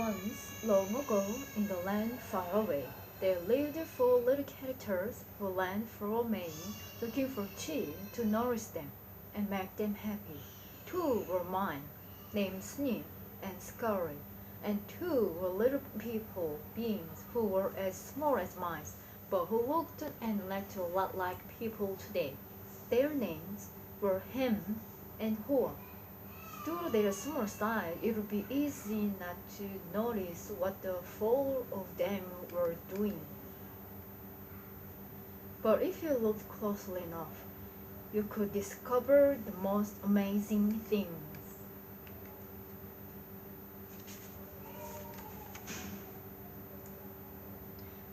Once, long ago, in the land far away, there lived four little characters who ran through Maine looking for cheese to nourish them and make them happy. Two were mine, named Sniff and Scurry, and two were little people beings who were as small as mice, but who looked and looked a lot like people today. Their names were Hem and Hoa. Due to their small size, it would be easy not to notice what the four of them were doing. But if you looked closely enough, you could discover the most amazing things.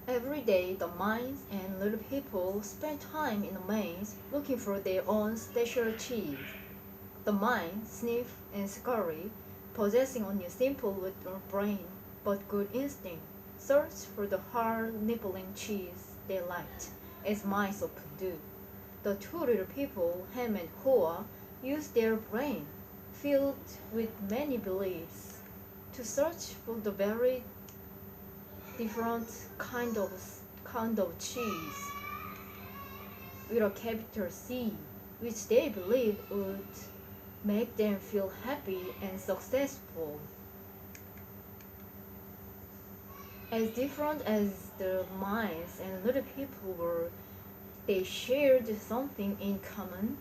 Every day, the mice and little people spent time in the maze looking for their own special cheese. The mice, Sniff and Scurry, possessing only a simple little brain but good instinct, searched for the hard, nibbling cheese they liked, as mice often do. The two little people, Ham and Hoa, used their brain, filled with many beliefs, to search for the very different kind of cheese with a capital C, which they believed would make them feel happy and successful. As different as the mice and little people were, they shared something in common.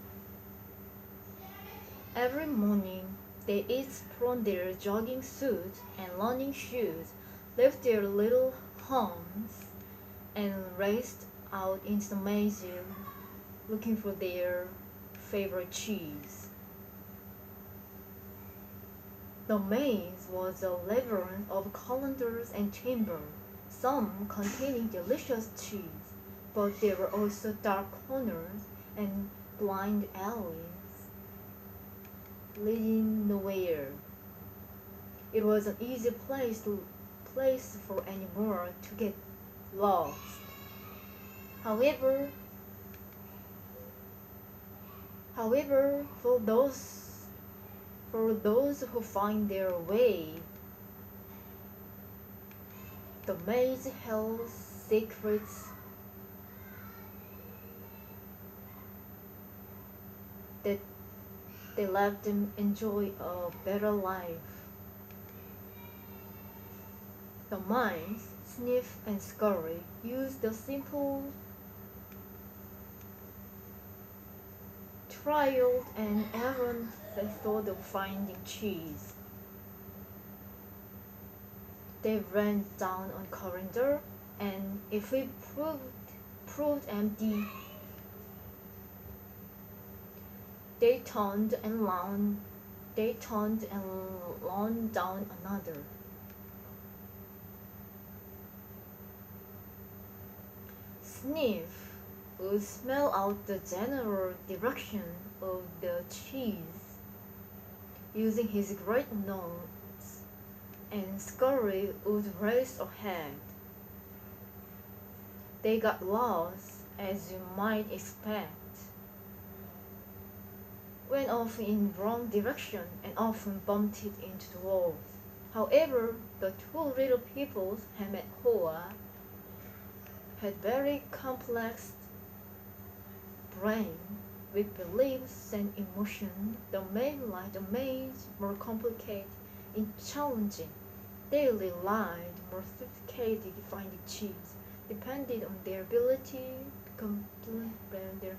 Every morning, they each put on their jogging suits and running shoes, left their little homes, and raced out into the maze looking for their favorite cheese. The maze was a labyrinth of colanders and timber, some containing delicious cheese, but there were also dark corners and blind alleys leading nowhere. It was an easy place for anyone to get lost. However, for those who find their way, the maze held secrets that they let them enjoy a better life. The mice, Sniff and Scurry, used the simple trial and error method of finding cheese. They ran down a corridor, and if it proved empty, they turned and ran down another. Sniff would smell out the general direction of the cheese using his great nose, and Scurry would race ahead. They got lost, as you might expect, went off in wrong direction and often bumped it into the walls. However, the two little people, Ham and Hoa, had very complex brain with beliefs and emotions that made life the maze more complicated and challenging. Daily life, more sophisticated finding cheese, depended on their ability to complement their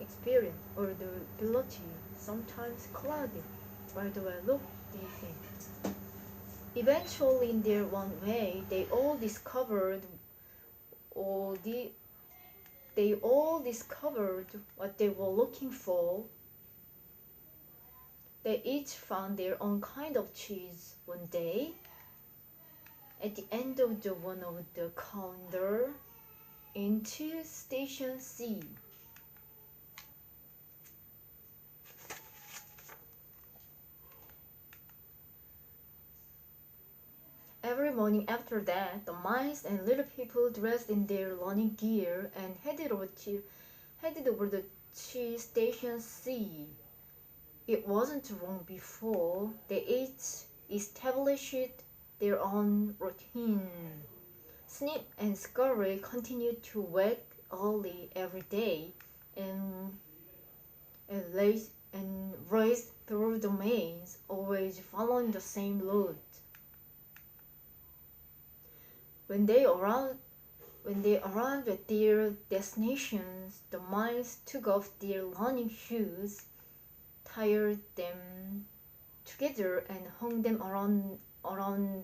experience or the ability, sometimes clouded by the way look these things. Eventually, in their own way, they all discovered what they were looking for. They each found their own kind of cheese one day. At the end of one of the calendar, into Station C. Every morning after that, the mice and little people dressed in their running gear and headed over the cheese Station C. It wasn't long before they each established their own routine. Snip and Scurry continued to wake early every day and race through the maze, always following the same route. When they arrived at their destinations, the mice took off their running shoes, tied them together, and hung them around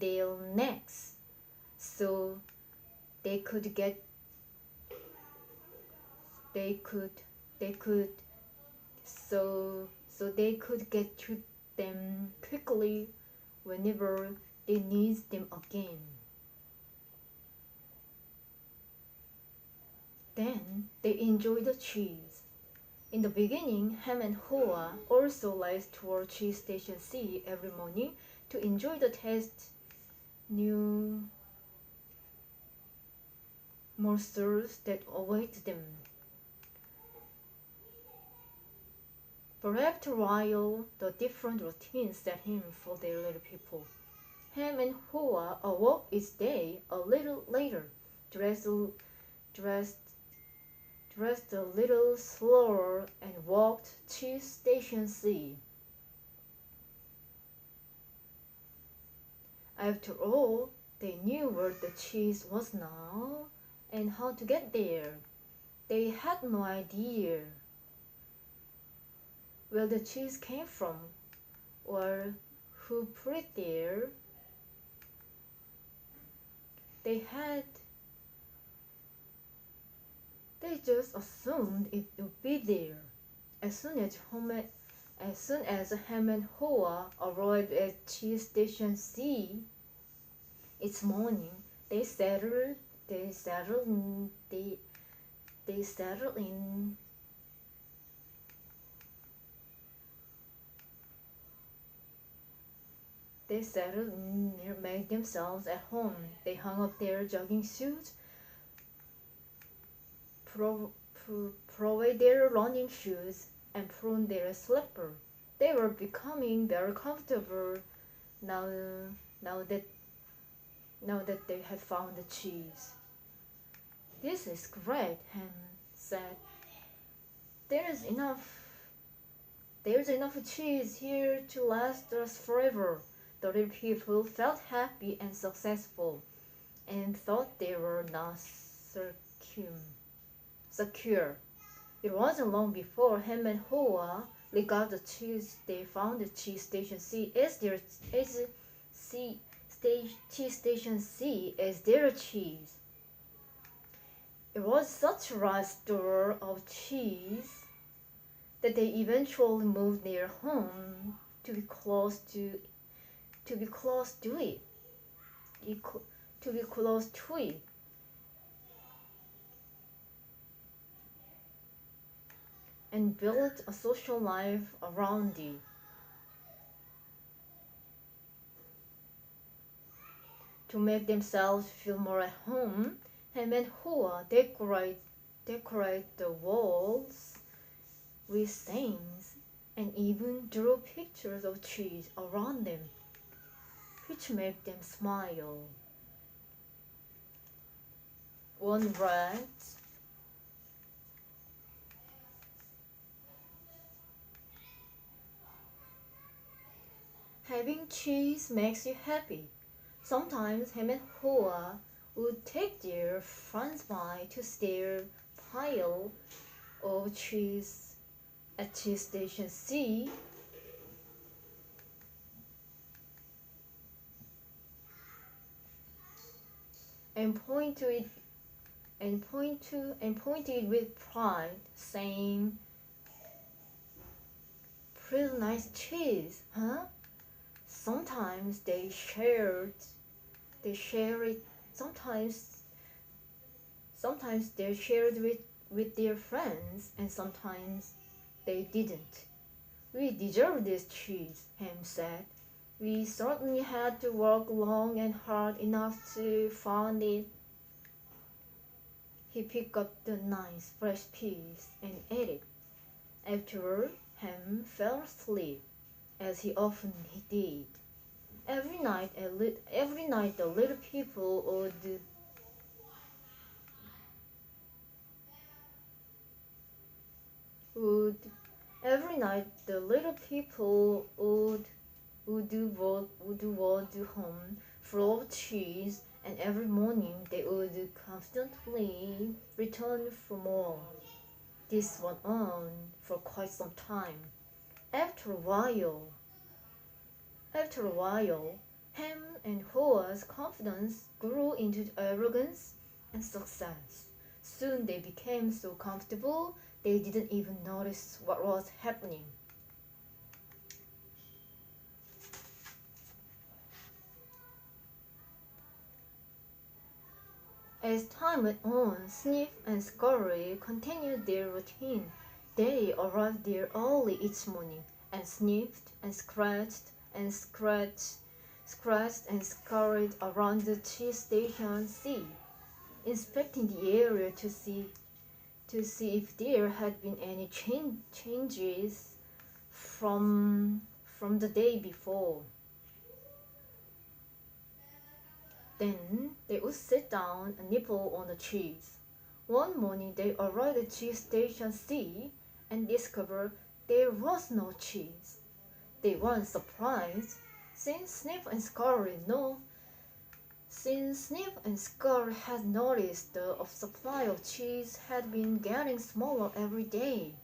their necks, so they could get to them quickly whenever they need them again. Then they enjoyed the cheese. In the beginning, Ham and Hoa also raced toward Cheese Station C every morning to enjoy the taste new monsters that await them. But after a while, the different routines set in for their little people. Ham and Hoa awoke each day a little later, dressed a little slower, and walked to Station C. After all, they knew where the cheese was now and how to get there. They had no idea where the cheese came from or who put it there. They just assumed it would be there. As soon as Ham and Hoa arrived at Cheese Station C each morning, they settled in and made themselves at home. They hung up their jogging suits, provide their running shoes, and put on their slipper. They were becoming very comfortable now that they had found the cheese. "This is great," Ham said. There's enough cheese here to last us forever." The little people felt happy and successful, and thought they were now secure. It wasn't long before Ham and Hoa got the cheese. They found the Cheese Station C as their cheese. It was such a large store of cheese that they eventually moved their home to be close to it. And built a social life around it. To make themselves feel more at home, Ham and Hoa decorate the walls with stains and even drew pictures of cheese around them, which made them smile. One read, "Having cheese makes you happy." Sometimes Ham and Hoa would take their friends by to their pile of cheese at Cheese Station C, and point to it with pride, saying, "Pretty nice cheese, huh?" Sometimes they share it. Sometimes they shared with their friends, and sometimes they didn't. "We deserve this cheese," Ham said. "We certainly had to work long and hard enough to find it." He picked up the nice fresh piece and ate it. Afterward, Ham fell asleep, as he often did. Every night the little people would every night the little people would walk home full of cheese, and every morning they would constantly return for more. This went on for quite some time. After a while, Ham and Hoa's confidence grew into arrogance and success. Soon they became so comfortable they didn't even notice what was happening. As time went on, Sniff and Scurry continued their routine. They arrived there early each morning and sniffed and scratched and scurried around the cheese station C, inspecting the area to see if there had been any changes from the day before. Then they would sit down and nibble on the cheese. One morning they arrived at cheese station C and discovered there was no cheese. They weren't surprised, since Sniff and Scurry had noticed the supply of cheese had been getting smaller every day.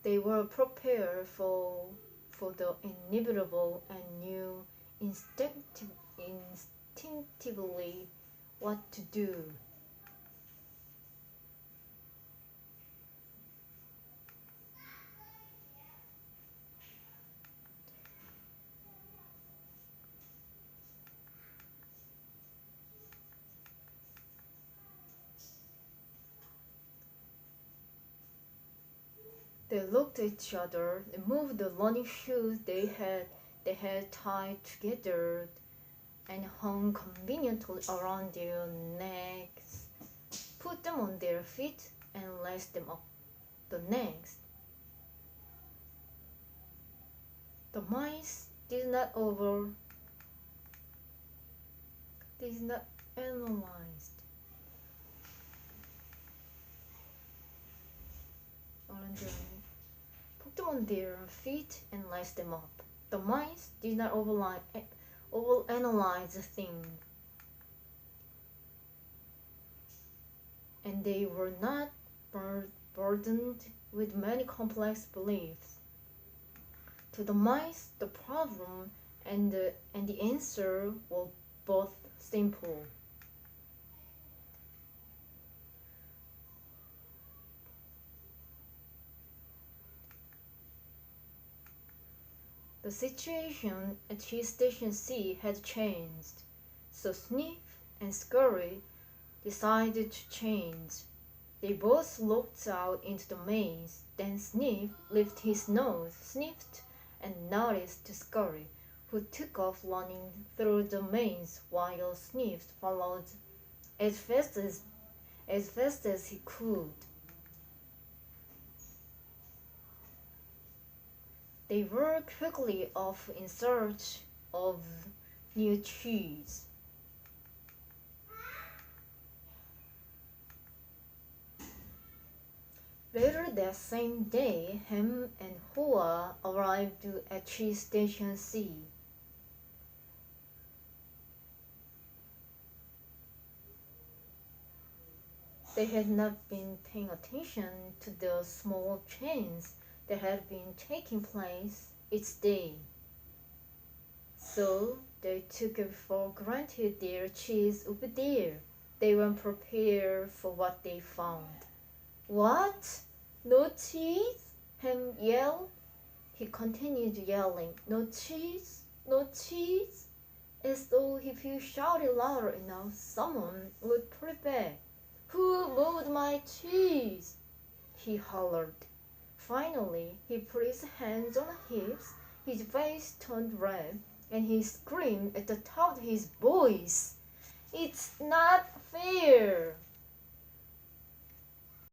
They were prepared for the inevitable and knew instinctively what to do. They looked at each other and moved the running shoes they had tied together and hung conveniently around their necks, put them on their feet, and laced them up. The next, the mice did not analyze. Put them on their feet and laced them up. The mice did not overanalyze the thing, and they were not burdened with many complex beliefs. To the mice, the problem and the answer were both simple. The situation at cheese station C had changed, so Sniff and Scurry decided to change. They both looked out into the maze. Then Sniff lifted his nose, sniffed, and nodded to Scurry, who took off running through the maze while Sniff followed as fast as he could. They were quickly off in search of new cheese. Later that same day, Ham and Hoa arrived at cheese station C. They had not been paying attention to the small changes that had been taking place each day, so they took it for granted their cheese would be there. They weren't prepared for what they found. "What? No cheese?" Ham yelled. He continued yelling, "No cheese? No cheese?" As though if he shouted louder enough, someone would pull it back. "Who moved my cheese?" he hollered. Finally, he put his hands on his hips, his face turned red, and he screamed at the top of his voice, "It's not fair!"